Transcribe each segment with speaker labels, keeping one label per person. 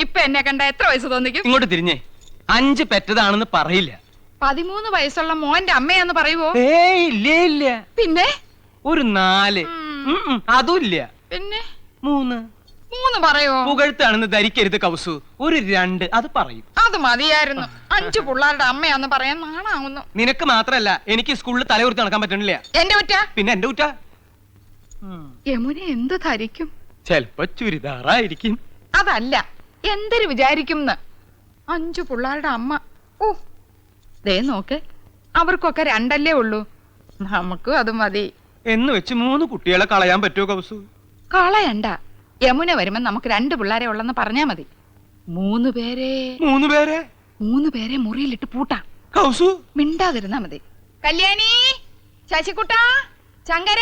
Speaker 1: ഇപ്പൊ എന്നെ കണ്ട എത്ര വയസ്സ് തോന്നിക്കും?
Speaker 2: ഇങ്ങോട്ട് തിരിഞ്ഞേ. 5 പെറ്റതാണെന്ന് പറയില്ല.
Speaker 1: 13 വയസ്സുള്ള മോന്റെ അമ്മയാന്ന് പറയുവോ?
Speaker 2: ഇല്ല.
Speaker 1: പിന്നെ
Speaker 2: ഒരു 4. അതുമില്ല.
Speaker 1: പിന്നെ
Speaker 2: 3
Speaker 1: പറയോ?
Speaker 2: പുകഴ്ത്താണെന്ന് ധരിക്കരുത് കൗസു. ഒരു 2 അത് പറയും.
Speaker 1: അത് മതിയായിരുന്നു. 5 പിള്ളേരുടെ അമ്മയാന്ന് പറയാൻ നാണാവുന്നു.
Speaker 2: നിനക്ക് മാത്രല്ല, എനിക്ക് സ്കൂളിൽ തലയുർത്തി നടക്കാൻ പറ്റണില്ല.
Speaker 1: എന്റെ കുറ്റ?
Speaker 2: പിന്നെ എന്റെ കുറ്റ.
Speaker 1: യമുന എന്ത് ധരിക്കും?
Speaker 2: ചെലപ്പോ ചുരിദാറായിരിക്കും.
Speaker 1: അതല്ല, എന്തൊരു വിചാരിക്കും 5 പിള്ളേരുടെ അമ്മ. ഓ ദേ നോക്ക്, അവർക്കൊക്കെ 2 ഉള്ളൂ. നമുക്കും അത് മതി
Speaker 2: എന്ന് വെച്ച് 3 കുട്ടികളെ കളയാൻ പറ്റുമോ കൗസു?
Speaker 1: കളയണ്ട. യമുന വരുമ്പോ നമുക്ക് 2 പിള്ളേരെ ഉള്ളെന്ന് പറഞ്ഞാ മതി. 3 പേരെ മുറിയിലിട്ട് പൂട്ടാം.
Speaker 2: കൗസു
Speaker 1: മിണ്ടാതിരുന്നാ മതി. കല്യാണി, ശശികുട്ട, ശങ്കര.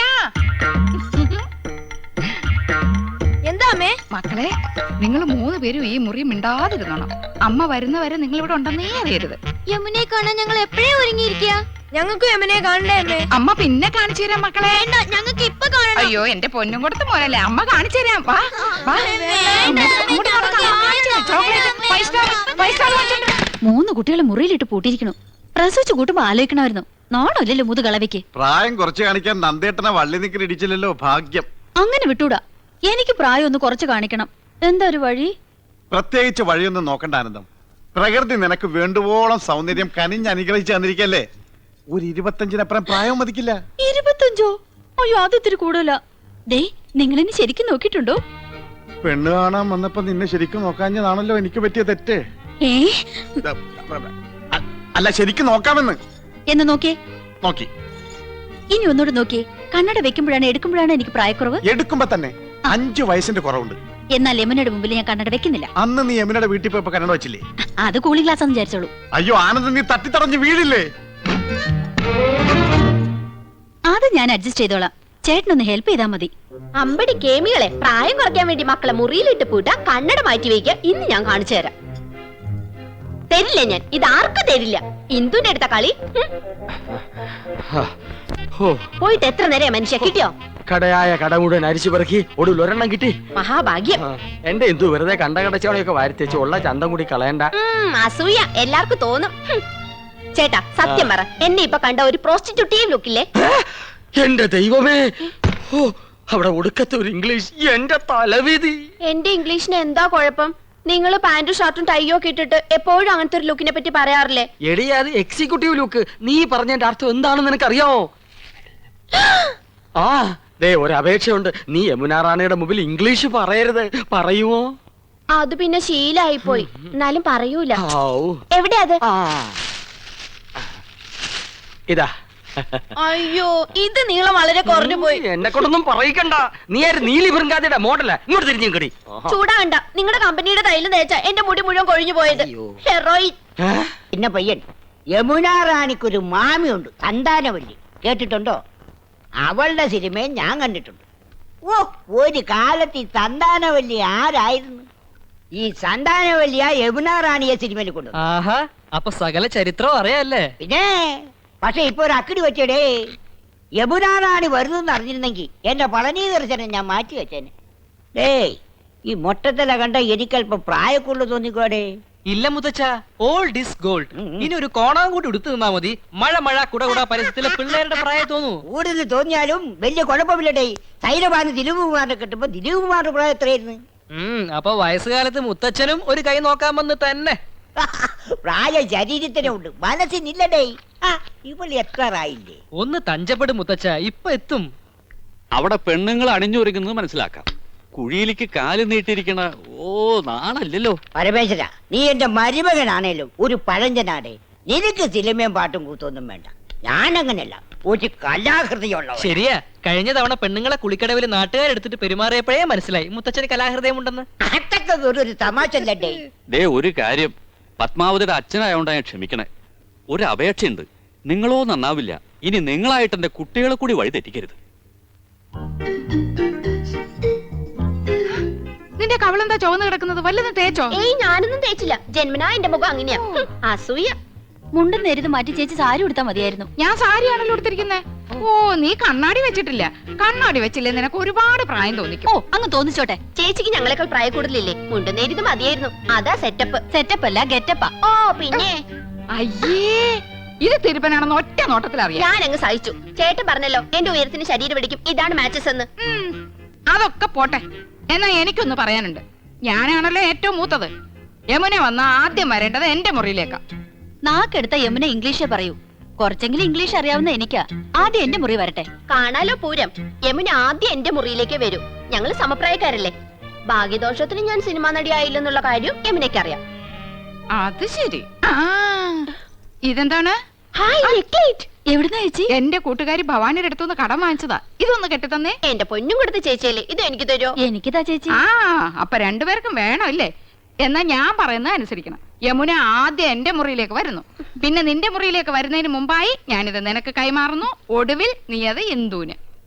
Speaker 3: എന്താ അമ്മേ?
Speaker 1: മക്കളെ, നിങ്ങൾ 3 പേരും ഈ മുറി മിണ്ടാതിരുന്നോണം. അമ്മ വരുന്നവരെ നിങ്ങൾ ഇവിടെ ഉണ്ടെന്നേ അറിയരുത്.
Speaker 3: യമുനെ കാണാൻ ഞങ്ങൾ എപ്പോഴേ ഒരുങ്ങിയിരിക്കുക. ഞങ്ങൾക്ക് യമുനെ കാണണ്ടേ അമ്മേ?
Speaker 1: അമ്മ പിന്നെ കാണിച്ചു തരാം മക്കളെ.
Speaker 3: ഞങ്ങൾക്ക് ഇപ്പൊ കാണണം.
Speaker 1: അയ്യോ, എന്റെ പൊന്നും കൊടുത്ത് മോനല്ലേ, അമ്മ കാണിച്ചു തരാം. വാ വാ.
Speaker 3: 3 കുട്ടികളെ മുറിയിലിട്ട് പൂട്ടിയിരിക്കണു. പ്രസവിച്ചു കൂട്ടുമ്പോ ആലോചിക്കണമായിരുന്നു. നാണല്ലോ മുതു കളവയ്ക്ക്.
Speaker 4: പ്രായം കുറച്ച് കാണിക്കാൻ നന്ദേട്ടനെ വള്ളി നിക്കൽ ഇടിച്ചില്ലല്ലോ, ഭാഗ്യം.
Speaker 3: അങ്ങനെ വിട്ടൂടാ. എനിക്ക് പ്രായം ഒന്ന് കുറച്ച് കാണിക്കണം. എന്താ ഒരു വഴി?
Speaker 4: പ്രത്യേകിച്ച് വഴിയൊന്നും നോക്കണ്ട ആനന്ദം. പ്രകൃതി നിനക്ക് വേണ്ടുവോളം സൗന്ദര്യം കനിഞ്ഞ് അനുഗ്രഹിച്ചു തന്നിരിക്കല്ലേ. ഒരു 25-നപ്പുറം പ്രായം മതിക്കില്ല.
Speaker 3: 25? അയ്യോ, അത് ഇത്തിരി കൂടുതലാ. ദേ, നിങ്ങളെന്നെ ശരിക്കും നോക്കിയിട്ടുണ്ടോ?
Speaker 4: പെണ്ണ് കാണാൻ വന്നപ്പോ നിന്നെ ശരിക്കും നോക്കാഞ്ഞതാണല്ലോ എനിക്ക് പറ്റിയ തെറ്റ്. അല്ല, ശരിക്കും നോക്കാമെന്ന്.
Speaker 3: എന്ന് നോക്കിയേ.
Speaker 4: നോക്കി.
Speaker 3: ഇനി ഒന്നുകൂടെ നോക്കിയേ. കണ്ണട വെക്കുമ്പോഴാണ് എടുക്കുമ്പോഴാണ് എനിക്ക് പ്രായക്കുറവ്.
Speaker 4: എടുക്കുമ്പോ തന്നെ 5 വയസ്സിന്റെ കുറവുണ്ട്.
Speaker 3: എന്നാൽ യമുനയുടെ മുമ്പിൽ ഞാൻ കണ്ണട വെക്കുന്നില്ല.
Speaker 4: അന്ന് നീ യമുനയുടെ വീട്ടിൽ പോയപ്പോ കണ്ണട വെച്ചില്ലേ?
Speaker 3: അത് കൂളിംഗ് ഗ്ലാസ് എന്ന് വിചാരിച്ചോളൂ.
Speaker 4: അയ്യോ ആനന്ദം, നീ തട്ടിത്തടഞ്ഞ് വീഴില്ലേ?
Speaker 3: അത് ഞാൻ അഡ്ജസ്റ്റ് ചെയ്തോളാം. ചേട്ടനൊന്ന് ഹെൽപ്പ് ചെയ്താൽ മതി.
Speaker 5: അമ്പടി കേമികളെ, പ്രായം കുറയ്ക്കാൻ വേണ്ടി മക്കളെ മുറിയിലിട്ട് പൂട്ട, കണ്ണട മാറ്റി വയ്ക്ക. ഇന്ന് ഞാൻ കാണിച്ചു തരാം. തരില്ല ഞാൻ, ഇത് ആർക്കും തരില്ല. ഇന്ദുന്റെ അടുത്ത കളി. പോയിട്ട് എത്ര നേരം മനുഷ്യ കിട്ടിയോ?
Speaker 6: കടയായ കട മുഴുവൻ അരിച്ചു പെറുക്കി ഒടുവിൽ ഒരെണ്ണം കിട്ടി.
Speaker 5: മഹാഭാഗ്യം.
Speaker 6: എന്റെ എന്തു വെറുതെ കണ്ട കടച്ചവളെയൊക്കെ വാരിത്തേച്ച് ഉള്ള ചന്തം കൂടി കളയണ്ട.
Speaker 5: അസൂയ എല്ലാവർക്കും തോന്നും. ചേട്ടാ സത്യം പറ, എന്നെ ഇപ്പൊ കണ്ട ഒരു പ്രോസ്റ്റിറ്റ്യൂട്ടീവ് ലുക്കില്ലേ?
Speaker 6: എന്റെ ദൈവമേ, അവിടെ ഒടുക്കത്തെ ഒരു ഇംഗ്ലീഷ്. എന്റെ തലവിധി.
Speaker 5: എന്റെ ഇംഗ്ലീഷിന് എന്താ കുഴപ്പം? നിങ്ങൾ പാന്റും ഷർട്ടും ടൈയോ ഒക്കെ ഇട്ടിട്ട് എപ്പോഴും അങ്ങനത്തെ ഒരു ലുക്കിനെ പറ്റി പറയാറില്ലേ?
Speaker 6: എടി, അത് എക്സിക്യൂട്ടീവ് ലുക്ക്. നീ പറഞ്ഞതിന്റെ അർത്ഥം എന്താണെന്ന് നിനക്കറിയാമോ? ആ ദേ, ഒരു അപേക്ഷയുണ്ട്. നീ യമുന റാണിയുടെ മുമ്പിൽ ഇംഗ്ലീഷ് പറയരുത്. പറയുമോ?
Speaker 5: അത് പിന്നെ ശീലായി പോയി. എന്നാലും പറയൂല. എവിടെ അത്?
Speaker 6: ഇതാ.
Speaker 5: അയ്യോ, ഇത് നീളം വളരെ കുറഞ്ഞു പോയി.
Speaker 6: എന്നെ കൊണ്ടൊന്നും പറയിക്കണ്ട. നീ ആര്? നീലി ബൃങ്കാതിയുടെ മോഡലാ. ഇങ്ങോട്ട് തിരിഞ്ഞു കടി.
Speaker 5: ചൂടാണ്ട. നിങ്ങളുടെ കമ്പനിയുടെ തൈല് തേച്ച എന്റെ മുടി മുഴുവൻ കൊഴിഞ്ഞു പോയത്. ഹെറോയിൻ.
Speaker 7: പിന്നെ പയ്യൻ, യമുന റാണിക്കൊരു മാമിയുണ്ട്, സന്താനവല്ലി. കേട്ടിട്ടുണ്ടോ? അവളുടെ സിനിമയും ഞാൻ കണ്ടിട്ടുണ്ട്. ഓ, ഒരു കാലത്ത് ഈ സന്താനവല്ലി ആരായിരുന്നു? ഈ സന്താനവല്ലിയ യമുന റാണിയെ സിനിമയിൽ കൊണ്ടു.
Speaker 2: ആഹാ, അപ്പൊ സകല ചരിത്രം അറിയാല്ലേ?
Speaker 7: പിന്നെ പക്ഷെ ഇപ്പൊ ഒരു അക്കിടി വെച്ചേടേ. യമുന റാണി വരുന്നെന്ന് അറിഞ്ഞിരുന്നെങ്കിൽ എന്റെ പളനി ദർശനം ഞാൻ മാറ്റി വെച്ചേനെ. ഡേയ്, ഈ മൊട്ടത്തല കണ്ട എനിക്കല്പം പ്രായക്കുള്ളു തോന്നിക്കോടേ.
Speaker 2: ഇല്ല മുത്തച്ഛ, ഓൾഡ് ഈസ് ഗോൾഡ്. ഇനി ഒരു കോണാൻ കൂടി എടുത്തു നിന്നാ മതി. മഴ കുട പരസ്യത്തിലെ പിള്ളേരുടെ പ്രായം തോന്നൂ.
Speaker 7: കൂടുതൽ തോന്നിയാലും വലിയ കുഴപ്പമില്ലടേ. സൈലബാന് ദിലീപ് കുമാറിനെ കിട്ടുമ്പോ ദിലീപ് കുമാറിന്റെ പ്രായം എത്രയായിരുന്നു?
Speaker 2: അപ്പൊ വയസ്സുകാലത്ത് മുത്തച്ഛനും ഒരു കൈ നോക്കാമെന്ന് തന്നെ.
Speaker 7: പ്രായ ശരീരത്തിനുണ്ട്, മനസ്സിനില്ലടേ. ഇപ്പോൾ എത്താറായില്ലേ?
Speaker 2: ഒന്ന് തഞ്ചപ്പെടും മുത്തച്ഛ, ഇപ്പൊ എത്തും.
Speaker 8: അവിടെ പെണ്ണുങ്ങൾ അണിഞ്ഞൊരുങ്ങുന്നത് മനസ്സിലാക്കാം. കുഴിയിലേക്ക് കാല് നീട്ടിരിക്കണ നാണല്ലോ.
Speaker 7: പരമേശ്വര, നീ എന്റെ മരുമകനാണേലും ഒരു പഴഞ്ചനാടേ. നിനക്ക് സിനിമയും പാട്ടും കൂത്തൊന്നും വേണ്ട. ഞാനങ്ങനല്ല, ഒരു കലാഹൃദയുള്ള.
Speaker 2: ശരിയാ, കഴിഞ്ഞ തവണ പെണ്ണുങ്ങളെ കുളിക്കടവിൽ നാട്ടുകാരെടുത്തിട്ട് പെരുമാറിയപ്പോഴേ മനസ്സിലായി മുത്തച്ഛന് കലാഹൃദയം ഉണ്ടെന്ന്.
Speaker 7: അതൊക്കെ വെറൊരു തമാശല്ലേ.
Speaker 8: ദേ, ഒരു കാര്യം, പത്മാവതിയുടെ അച്ഛനായോണ്ടാ ഞാൻ ക്ഷമിക്കണേ. ഒരു അപേക്ഷയുണ്ട്. നിങ്ങളോ നന്നാവില്ല. ഇനി നിങ്ങളായിട്ട് എന്റെ കുട്ടികളെ കൂടി വഴി തെറ്റിക്കരുത്.
Speaker 1: നിന്റെ കവളെന്താ ചുവന്ന് കിടക്കുന്നത്? വല്ലതും തേച്ചോ?
Speaker 5: ഏയ്, ഞാനൊന്നും തേച്ചില്ല. ജന്മനാ എന്റെ മുഖം അങ്ങനെയാ. അസൂയ.
Speaker 3: മുണ്ടും നേരിത് മാറ്റി ചേച്ചി സാരി ഉടുത്താ മതിയായിരുന്നു.
Speaker 1: ഞാൻ സാരിയാണല്ലോ എടുത്തിരിക്കുന്നേ. ഓ നീ കണ്ണാടി വെച്ചിട്ടില്ല. കണ്ണാടി വെച്ചില്ലേ നിനക്ക് ഒരുപാട് പ്രായം തോന്നിക്കും.
Speaker 3: ഓ അങ്ങ് തോന്നിച്ചോട്ടെ.
Speaker 5: ചേച്ചിക്ക് ഞങ്ങളെക്കാൾ പ്രായ കൂടുതലില്ലേ? മുണ്ടുന്നേരിത് മതിയായിരുന്നു. അതാ സെറ്റപ്പ്.
Speaker 3: സെറ്റപ്പ് അല്ല ഗെറ്റപ്പാ.
Speaker 5: ഓ പിന്നെ
Speaker 1: അയ്യേ, ഇത് തിരുപ്പനാണെന്ന് ഒറ്റ നോട്ടത്തിൽ അറിയാം.
Speaker 5: ഞാൻ അങ്ങ് സഹിച്ചു. ചേട്ടൻ പറഞ്ഞല്ലോ എന്റെ ഉയരത്തിന് ശരീരം പിടിക്കും, ഇതാണ് മാച്ചസ് എന്ന്.
Speaker 1: അതൊക്കെ പോട്ടെ. എന്നാ എനിക്കൊന്ന് പറയാനുണ്ട്. ഞാനാണല്ലോ ഏറ്റവും മൂത്തത്. യമുന വന്ന ആദ്യം വരേണ്ടത് എന്റെ മുറിയിലേക്കാ.
Speaker 3: നാക്കെടുത്ത യമുന ഇംഗ്ലീഷേ പറയൂ. കുറച്ചെങ്കിലും ഇംഗ്ലീഷ് അറിയാവുന്ന എനിക്കാ. ആദ്യം എന്റെ മുറി വരട്ടെ.
Speaker 5: കാണാലോ പൂരം. യമുന ആദ്യം എന്റെ മുറിയിലേക്ക് വരൂ. ഞങ്ങള് സമപ്രായക്കാരല്ലേ. ഭാഗ്യദോഷത്തിന് ഞാൻ സിനിമാ നടിയായില്ലെന്നുള്ള കാര്യം യമുനയ്ക്ക് അറിയാം.
Speaker 1: അത് ശരി. ഇതെന്താണ്?
Speaker 3: എവിടുന്ന ചേച്ചി?
Speaker 1: എന്റെ കൂട്ടുകാരി ഭവാനിയുടെ അടുത്തുനിന്ന് കടം വാങ്ങിച്ചതാ. ഇതൊന്ന് കെട്ടിത്തന്നേ.
Speaker 5: എന്റെ പൊന്നും കൊടുത്ത ചേച്ചിയല്ലേ, ഇത് എനിക്ക് തരുമോ?
Speaker 3: എനിക്കിതാ ചേച്ചി.
Speaker 1: അപ്പൊ രണ്ടുപേർക്കും വേണോ ഇല്ലേ? എന്നാ ഞാൻ പറയുന്നത് അനുസരിക്കണം. യമുന ആദ്യം എന്റെ മുറിയിലേക്ക് വരുന്നു, പിന്നെ നിന്റെ മുറിയിലേക്ക് വരുന്നതിന് മുമ്പായി ഞാനിത് നിനക്ക് കൈമാറുന്നു. ഒടുവിൽ നീ അത് ഇന്ദുവിന്.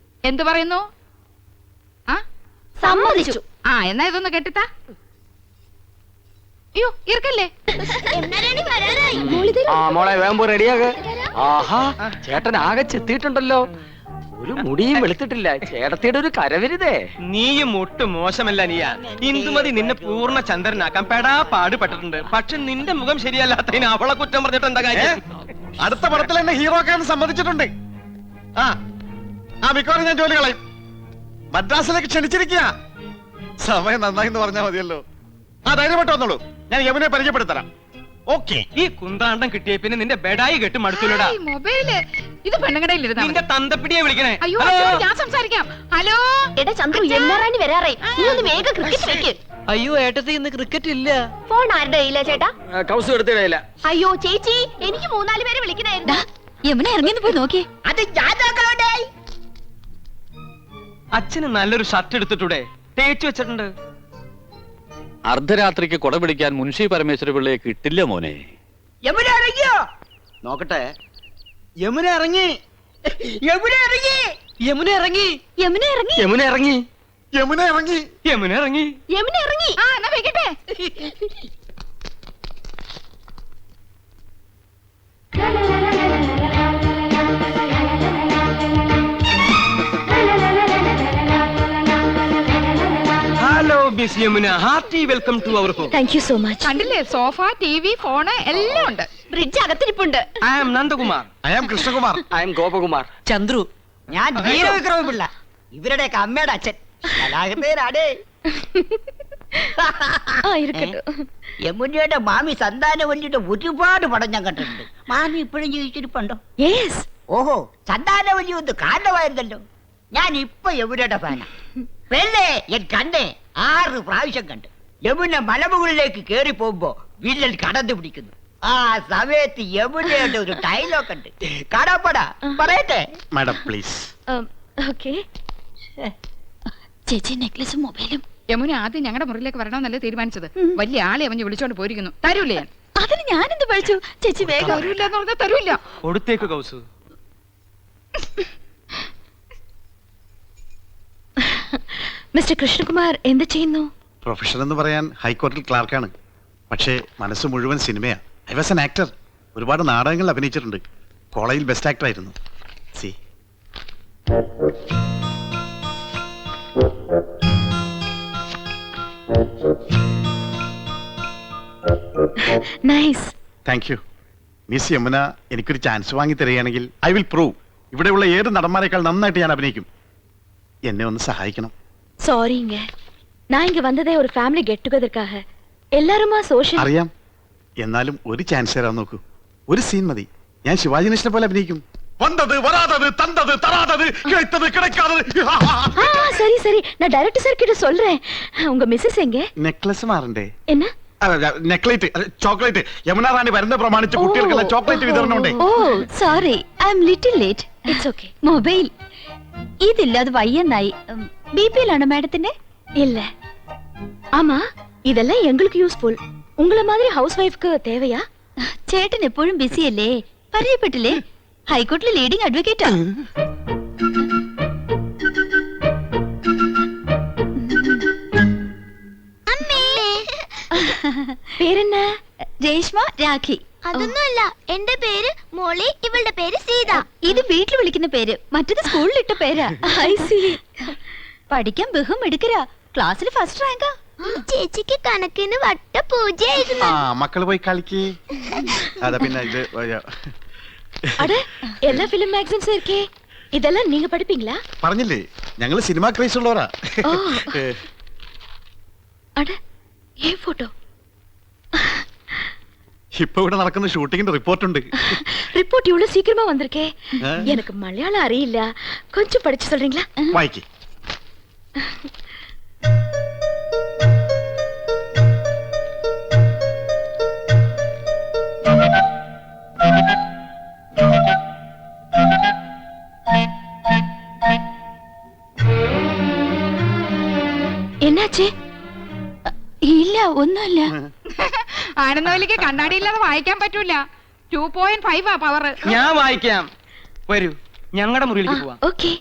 Speaker 1: എന്തു പറയുന്നു?
Speaker 5: സമ്മതിച്ചു.
Speaker 1: എന്നാ ഇതൊന്ന് കെട്ടിത്താ. അയ്യോ ഇറക്കല്ലേ.
Speaker 6: മോളെ വേമ്പോ റെഡിയാക. ആഹാ, ചേട്ടൻ ആകെ ചെത്തിയിട്ടുണ്ടല്ലോ. ഒരു മുടിയും വെളുത്തിട്ടില്ല. ചേട്ടത്തിയുടെ ഒരു കരവരുതേ.
Speaker 2: നീയും ഒട്ടും മോശമല്ല നീയ. ഇന്ദുമതി നിന്നെ പൂർണ്ണ ചന്ദ്രനാക്കാൻ പെടാ പാടുപെട്ടിട്ടുണ്ട്. പക്ഷെ നിന്റെ മുഖം ശരിയല്ലാത്തതിന് അവളെ കുറ്റം പറഞ്ഞിട്ട് എന്താ കാര്യം?
Speaker 4: അടുത്ത പടത്തിൽ എന്നെ ഹീറോ ആക്കാൻ സമ്മതിച്ചിട്ടുണ്ട്. മിക്കവാറും ഞാൻ ജോലി കളയും. മദ്രാസിലേക്ക് ക്ഷണിച്ചിരിക്കുക. സമയം നന്നായി എന്ന് പറഞ്ഞാൽ മതിയല്ലോ. ധൈര്യമായിട്ട് വന്നോളൂ, ഞാൻ യമുനെ പരിചയപ്പെടുത്തരാം. ഓക്കെ.
Speaker 2: ഈ കുന്താണ്ടം കിട്ടിയ പിന്നെ നിന്റെ ബെഡായി കെട്ട് മടുത്തൂലടാ.
Speaker 1: മൊബൈല് ഇത് പെണ്ണുകടയിലിരുന്ന
Speaker 2: നിന്റെ തന്തപ്പിടിയെ വിളിക്കണേ.
Speaker 1: അയ്യോ ഞാൻ സംസാരിക്കാം. ഹലോ
Speaker 5: എടാ ചന്ദ്രു, യമുനാറാണി വരാറേ. നീ ഒന്ന് വേഗം ക്രിക്കറ്റ് വെക്ക്.
Speaker 2: അയ്യോ ഏട്ടത്തി ഇന്ന് ക്രിക്കറ്റ് ഇല്ല.
Speaker 5: ഫോൺ ആരുടെ കയ്യിലാ ചേട്ടാ?
Speaker 6: കൗസ് എടുത്തിടയില്ല.
Speaker 5: അയ്യോ ചേച്ചി, എനിക്ക് 3-4 പേരെ വിളിക്കണായിരുന്നു.
Speaker 3: യമുന ഇറങ്ങിന്ന് പോയി നോക്കിയേ.
Speaker 7: അത് ഞാൻ നോക്കണോണ്ടേ.
Speaker 2: അച്ഛന് നല്ലൊരു ഷർട്ട് എടുത്തിട്ടൂടെ? തേച്ചു വെച്ചിട്ടുണ്ട്.
Speaker 8: അർദ്ധരാത്രിക്ക് കൊട പിടിക്കാൻ മുൻഷി പരമേശ്വര പിള്ളയെ കിട്ടില്ല മോനെ.
Speaker 7: യമുന ഇറങ്ങിയോ?
Speaker 6: നോക്കട്ടെ.
Speaker 2: യമുന ഇറങ്ങി.
Speaker 7: യമുന ഇറങ്ങി.
Speaker 2: യമുന ഇറങ്ങി.
Speaker 3: യമുന ഇറങ്ങി.
Speaker 6: യമുന ഇറങ്ങി.
Speaker 4: യമുന ഇറങ്ങി.
Speaker 2: യമുന ഇറങ്ങി.
Speaker 5: യമുന ഇറങ്ങി.
Speaker 1: എന്നാ വെക്കട്ടെ.
Speaker 2: Hello miss Yamuna, hearty welcome to our home.
Speaker 3: Thank you so much.
Speaker 1: കണ്ടില്ലേ, സോഫ, ടിവി, ഫോണ് എല്ലാം ഉണ്ട്.
Speaker 5: ഫ്രിഡ്ജ് അകത്തിരിപ്പുണ്ട്.
Speaker 2: I am Nandakumar.
Speaker 4: I am Krishnakumar.
Speaker 6: I am Gopakumar.
Speaker 2: Chandru.
Speaker 7: ഞാൻ വീരവിക്രമ പിള്ള, ഇവരുടെയൊക്കെ അമ്മയുടെ അച്ഛൻ. കലാകൃതേരാടേ. യമുനയുടെ മാമി സന്താനവല്ലിയുടെ ഒരുപാട് പടം ഞാൻ കണ്ടിട്ടുണ്ട്. മാമി ഇപ്പോഴും ജീവിച്ചിരിപ്പുണ്ടോ?
Speaker 3: യെസ്.
Speaker 7: ഓഹോ, സന്താനവല്ലി ഒന്ന് കാരണമായിരുന്നല്ലോ. ഞാൻ ഇപ്പൊ യമുനയുടെ ഫാനാ. വെള്ളേ എൻ കണ്ണേ 6 പ്രാവശ്യം കണ്ട്. യമുന മലമുകളിലേക്ക് കേറി പോകുമ്പോ വില്ലൻ കടന്നു പിടിക്കുന്നു. ആ സമയത്ത് യമുനയുടെ ഒരു ഡയലോഗ് ഉണ്ട്. കാണാപ്പടാ, പറയട്ടെ.
Speaker 4: Madam please.
Speaker 3: ഓക്കേ. ചേച്ചി നെക്ലസും മൊബൈലും.
Speaker 1: യമുന ആദ്യം ഞങ്ങളുടെ മുറിയിലേക്ക് വരണമെന്നല്ലേ തീരുമാനിച്ചത്. വലിയ ആളെ അവഞ്ഞ് വിളിച്ചോണ്ട് പോയിരിക്കുന്നു. തരൂല്ലേ ഞാൻ?
Speaker 3: അതിന് ഞാനെന്ത് പഴിച്ചു? ചേച്ചി വേഗം.
Speaker 1: തരൂല്ല എന്ന് പറഞ്ഞാൽ തരൂല്ല.
Speaker 2: കൊടുത്തേക്ക് കൗസു.
Speaker 3: മിസ്റ്റർ കൃഷ്ണകുമാർ എന്ത് ചെയ്യുന്നു?
Speaker 4: പ്രൊഫഷൻ എന്ന് പറയാൻ ഹൈക്കോടതിയിൽ ക്ലാർക്കാണ്. പക്ഷേ മനസ്സ് മുഴുവൻ സിനിമയാ. I was an actor. ഒരുപാട് നാടകങ്ങളിൽ അഭിനയിച്ചിട്ടുണ്ട്. കോളേജിൽ ബെസ്റ്റ് ആക്ടർ ആയിരുന്നു. See
Speaker 3: nice.
Speaker 4: Thank you. Miss Yamuna എനിക്കൊരു ചാൻസ് വാങ്ങി തരികയാണെങ്കിൽ ഐ വിൽ പ്രൂവ് ഇവിടെയുള്ള ഏത് നടന്മാരെക്കാൾ നന്നായിട്ട് ഞാൻ അഭിനയിക്കും. എന്നെ ഒന്ന് സഹായിക്കണം.
Speaker 3: சாரிங்க, நான் இங்க வந்ததே ஒரு ஃபேமிலி கெட் டுகெதர்க்காக. எல்லாருமா சோஷியல்.
Speaker 4: അറിയാം. എന്നാലും ഒരു ചാൻസ് തരാൻ നോക്കൂ. ഒരു സീൻ മതി. ഞാൻ ശിവാജി ഗണേശനെ പോലെ അഭിനയിക്കും. വന്നത് വരാതത് തന്തത് തരാതത് കിടത്തത് കിടക്കാതത്.
Speaker 3: சரி சரி, நான் டைரக்டர் சார் கிட்ட சொல்றேன். உங்க மிஸ்ஸஸ் எங்க?
Speaker 4: നെക്ലസ് മാറണ്ടേ?
Speaker 3: என்ன?
Speaker 4: നെക്ലേറ്റ്, ചോക്ലേറ്റ്. യമുന റാണി വരുന്ന പ്രമാണിച്ച് കുട്ടികൾക്കുള്ള ചോക്ലേറ്റ് വിതരണം ഉണ്ട്.
Speaker 3: Oh sorry, I am little late. It's okay. Mobile ഇതില്ലാതെ വയ്യെന്നായി. பிபிஎல் மேடத்தினே இல்ல. ஆமா, இதெல்லாம் எங்களுக்கு யூஸ்ஃபுல். உங்கள மாதிரி ஹவுஸ் வைஃப்க்கு தேவையா? ചേട്ടൻ എപ്പോഴും ബിസി അല്ലേ? പരിചയപ്പെട്ടില്ലേ? ഹൈക്കോടതിയിലെ ലീഡിംഗ് അഡ്വക്കേറ്റാ. പേരെന്നാ? രേഷ്മ, രാഖി. അതൊന്നുമല്ല, എന്റെ പേര് മോളി, ഇവളുടെ പേര് സീത. ഇത് വീട്ടിൽ വിളിക്കുന്ന പേര്, മറ്റത് സ്കൂളിലിട്ട പേരാ. പഠിക്കാൻ ബഹും എടുക്കരാ, ക്ലാസ്സിൽ ഫസ്റ്റ് റാങ്കാ. ചേച്ചിക്ക് കണക്കിന് വട്ട പൂജയായിരുന്നു.
Speaker 4: ആ മക്കള് പോയി കളിക്ക്. അതാ പിന്നെ ഇത്
Speaker 3: എല്ലാ ഫിലിം മാഗസിൻസ് இருக்கே, இதெல்லாம் நீங்க படிப்பீங்களா?
Speaker 4: പറഞ്ഞില്ലേ ഞങ്ങള് സിനിമ ക്രേസ് ഉള്ളവരാ.
Speaker 3: அட ஏன் போட்டோ?
Speaker 4: ഇപ്പൊ ഇവിടെ നടക്കുന്ന ഷൂട്ടിങ്ങിന്റെ റിപ്പോർട്ട് ഉണ്ട്.
Speaker 3: ரிப்போர்ட் இவ்வளவு சீக்கிரமா வந்திருக்கே. எனக்கு மலையாளம் அறியில்ல, கொஞ்சம் படிச்சு சொல்றீங்களா?
Speaker 4: വായിക്ക്.
Speaker 3: என்னாச்சு? ഇല്ല, ഒന്നുമില്ല.
Speaker 1: ആനന്ദവല്ലിക്ക് കണ്ണാടി ഇല്ലാതെ വായിക്കാൻ പറ്റൂല. 2.5 പവർ.
Speaker 2: ഞാൻ വായിക്കാം. വരൂ, ഞങ്ങളുടെ മുറിയിലേക്ക് പോവാം.
Speaker 3: ഓക്കേ,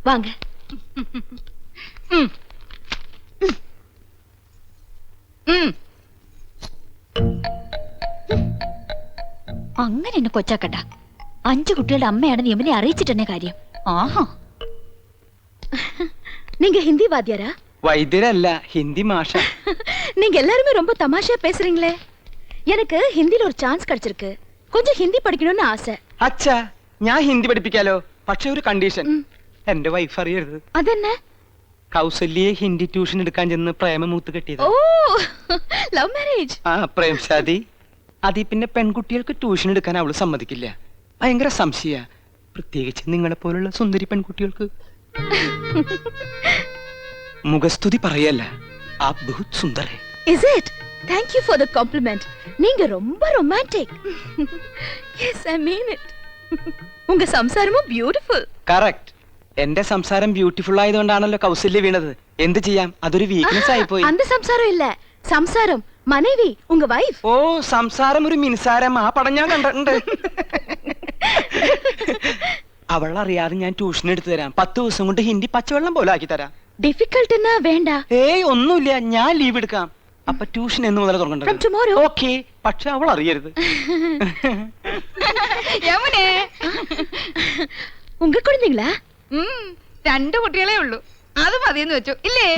Speaker 3: വാങ്ങ. അങ്ങനെ എന്നെ കൊച്ചാക്കട്ട. 5 കുട്ടികളുടെ അമ്മയാണെന്ന് യമുനെ അറിയിച്ചിട്ടെന്നെ കാര്യം. ആഹാ, நீங்க ஹிந்தி வாத்தியாரா?
Speaker 2: വൈദ്യരല്ല, ഹിന്ദി മാഷ.
Speaker 3: நீங்க எல்லாருமே ரொம்ப தமாஷா பேசுறீங்களே. எனக்கு ஹிந்தில ஒரு சான்ஸ் கிடைச்சிருக்கு, கொஞ்சம் ஹிந்தி படிக்கணும்னு ஆசை.
Speaker 2: അച്ഛാ, ഞാൻ ഹിന്ദി പഠിപ്പിക്കാലോ, പക്ഷെ ഒരു കണ്ടീഷൻ. എന്റെ വൈഫ് അറിയരുത്.
Speaker 3: അതെന്നെ?
Speaker 2: കൗസല്യെ ഹിന്ദി ട്യൂഷൻ എടുക്കാൻ ചെന്ന് പ്രേമ മൂത്ത് കെട്ടിയത്.
Speaker 3: ഓ, ലവ് മാരേജ്.
Speaker 2: ആ, പ്രേം ശാദി. അതി പിന്നെ പെൺകുട്ടികൾക്ക് ട്യൂഷൻ എടുക്കാൻ അവള് സമ്മതിക്കില്ല. ഭയങ്കര സംശയ, പ്രത്യേകിച്ച് നിങ്ങളെ പോലുള്ള സുന്ദരി പെൺകുട്ടികൾക്ക്. മുഖസ്തുതി പറയല്ല, ആ ബഹുത് സുന്ദർ ഹൈ.
Speaker 3: Is it? Thank you for the compliment. நீங்க ரொம்ப romantic. Yes, I mean it. உங்க സംസാരமும் beautiful.
Speaker 2: കറക്റ്റ്. എന്റെ സംസാരം ബ്യൂട്ടിഫുൾ ആയതുകൊണ്ടാണല്ലോ കൗസല്യ വീണത്. എന്ത് ചെയ്യാം, അതൊരു വീക്ക്നെസ് ആയി പോയി.
Speaker 3: அந்த സംസാരം ഇല്ല, സംസാരം മனைவி, ഉங்க വൈഫ്.
Speaker 2: ഓ, സംസാരം ഒരു മിൻസാരം. ആ പടം ഞാൻ കണ്ടിട്ടുണ്ട്. അവളറിയാതെ ഞാൻ ട്യൂഷൻ എടുത്തു തരാം. 10 ദിവസം കൊണ്ട് ഹിന്ദി പച്ചവെള്ളം പോലെ ആക്കി തരാം.
Speaker 3: ഡിഫിക്കൽട്ട് എന്നാ വേണ്ട.
Speaker 2: ഏയ് ഒന്നുമില്ല, ഞാൻ ലീവ് എടുക്കാം. അപ്പൊ ട്യൂഷൻ എന്ന് മുതൽ
Speaker 3: From
Speaker 2: തുടങ്ങേണ്ടത്.
Speaker 3: tomorrow.
Speaker 2: ഓക്കെ, പക്ഷെ അവൾ അറിയരുത്.
Speaker 1: യമുനെ,
Speaker 3: ഉങ്ക കുഴந்தைங்களா?
Speaker 1: 2 കുട്ടികളെ ഉള്ളൂ. അത് മതിയെന്ന് വെച്ചു ഇല്ലേ?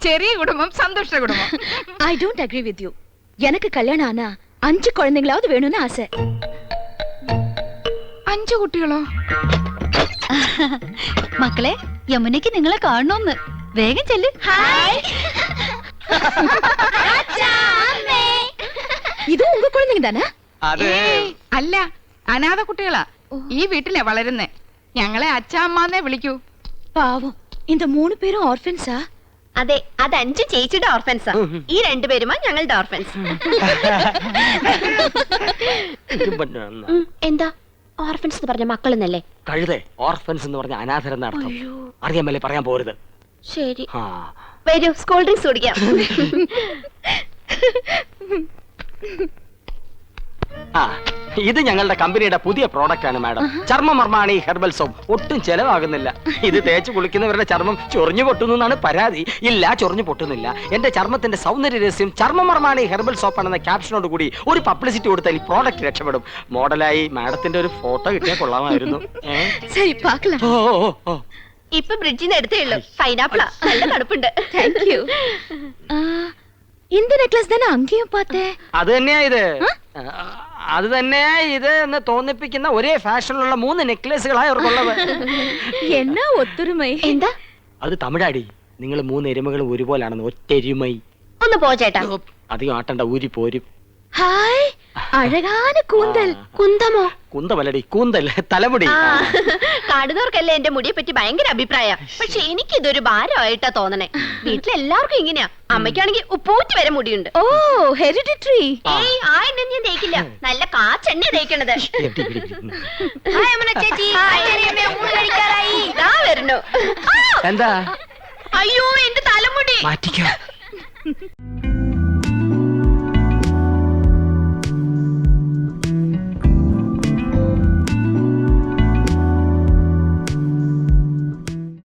Speaker 1: ചെറിയ കുടുംബം, സന്തുഷ്ട കുടുംബം.
Speaker 3: I don't agree with you. எனக்கு கல்யாணம் ஆனா 5 குழந்தைங்களாவது வேணும்னு ஆசை.
Speaker 1: 5 കുട്ടികളോ?
Speaker 3: മക്കളെ, യമുനയ്ക്ക് നിങ്ങളെ കാണണമെന്ന്. വേഗം ചെല്ല്. ഇത് ഉങ്ക കുഴந்தைங்க தானே?
Speaker 2: അത്
Speaker 1: അല്ല, അനാഥ കുട്ടികളാ. ഈ വീട്ടിലെ വളരുന്നേ. ഞങ്ങളെ അച്ഛാമ്മന്നേ വിളിക്കൂ.
Speaker 3: പാവം, இந்த 3 പേരും ഓർഫൻസാ?
Speaker 5: അതെ, അത് 5 ചേച്ചിയുടെ ഓർഫൻസാ. ഈ 2 പേരുമാ ഞങ്ങളുടെ ഓർഫൻസ്. എന്താ ഓർഫൻസ് എന്ന് പറഞ്ഞ മക്കളെന്നല്ലേ?
Speaker 6: കഴുതേ, ഓർഫൻസ് എന്ന് പറഞ്ഞ അനാഥരെന്ന അർത്ഥം. അറിയാമല്ലേ, പറയാൻ പോരുത്.
Speaker 5: ശരി,
Speaker 6: ആ,
Speaker 5: വരൂ, സ്കൂൾ ഡ്രിങ്ക്സ് കുടിക്കാം.
Speaker 6: ആ, ഇത് ഞങ്ങളുടെ കമ്പനിയുടെ പുതിയ പ്രോഡക്റ്റ് ആണ് മാഡം. ചർമ്മമർമാണി herbal soap. ഒട്ടും ചെലവാകുന്നില്ല. ഇത് തേച്ച് കുളിക്കുന്നവരുടെ ചർമ്മം ചൊറിഞ്ഞു പൊട്ടുന്നു എന്നാണ് പരാതി. ഇല്ല, ചൊറിഞ്ഞു പൊട്ടുന്നില്ല. എന്റെ ചർമ്മത്തിന്റെ സൗന്ദര്യ രഹസ്യം ചർമ്മമർമാണി ഹെർബൽ സോപ്പ് ആണെന്ന ക്യാപ്ഷനോട് കൂടി ഒരു പബ്ലിസിറ്റി കൊടുത്താൽ ഈ പ്രോഡക്റ്റ് രക്ഷപ്പെടും. മോഡലായി മാഡത്തിന്റെ ഒരു ഫോട്ടോ കിട്ടിയാൽ കൊള്ളാമായിരുന്നു.
Speaker 3: ശരി, പാക്കലാം.
Speaker 6: ഓ ഓ, ഓ.
Speaker 5: ഇപ്പൊ ബ്രിഡ്ജിൽ നിന്ന് എടുത്തേ ഉള്ളൂ. പൈനാപ്പിളാ, നല്ല തണുപ്പുണ്ട്.
Speaker 3: Thank you. இந்த നെക്ലസ് തന്നെ അങ്കയും പാത്തേ.
Speaker 6: അത് തന്നെയാ ഇത്. അത് തന്നെയാ ഇത് എന്ന് തോന്നിപ്പിക്കുന്ന ഒരേ ഫാഷനിലുള്ള 3 നെക്ലേസുകളായി അവർക്കുള്ളത്.
Speaker 3: എന്നാ ഒത്തൊരുമൈ.
Speaker 5: എന്താ?
Speaker 6: അത് തമിഴാടി. നിങ്ങൾ 3 എരുമകളും ഒരുപോലാണെന്ന്. ഒറ്റെരുമൈ.
Speaker 5: ഒന്ന് പോ ചേട്ടാ.
Speaker 6: അധികം ആട്ടണ്ട, ഊരി പോരും.
Speaker 3: ഹായ്, അഴകാന കൂന്തൽ.
Speaker 5: കുന്തമോ?
Speaker 6: കുന്തമല്ലടി, കൂന്തൽ, തലമുടി.
Speaker 5: കാണുന്നവർക്കല്ലേ എന്റെ മുടിയെ പറ്റി ഭയങ്കര അഭിപ്രായ. പക്ഷെ എനിക്ക് ഇതൊരു ഭാരമായിട്ടാ തോന്നണേ. വീട്ടിലെല്ലാവർക്കും ഇങ്ങനെയാ. അമ്മയ്ക്കാണെങ്കിൽ ഉപ്പൂറ്റി വരെ മുടിയുണ്ട്.
Speaker 3: ഓ, ഹെറിഡിറ്ററി.
Speaker 5: ഏയ്, ആ എണ്ണ ഞാൻ തേക്കില്ല. നല്ല കാച്ചെണ്ണ തേക്കണത്. ഹായ് അമ്മ ചേച്ചി. ഹായ് ചെറിയമ്മേ, ഊണ് കഴിക്കാറായി. ദാ വരുന്നു.
Speaker 6: എന്താ?
Speaker 5: അയ്യോ, എന്റെ തലമുടി.
Speaker 6: മാറ്റിക്കോ.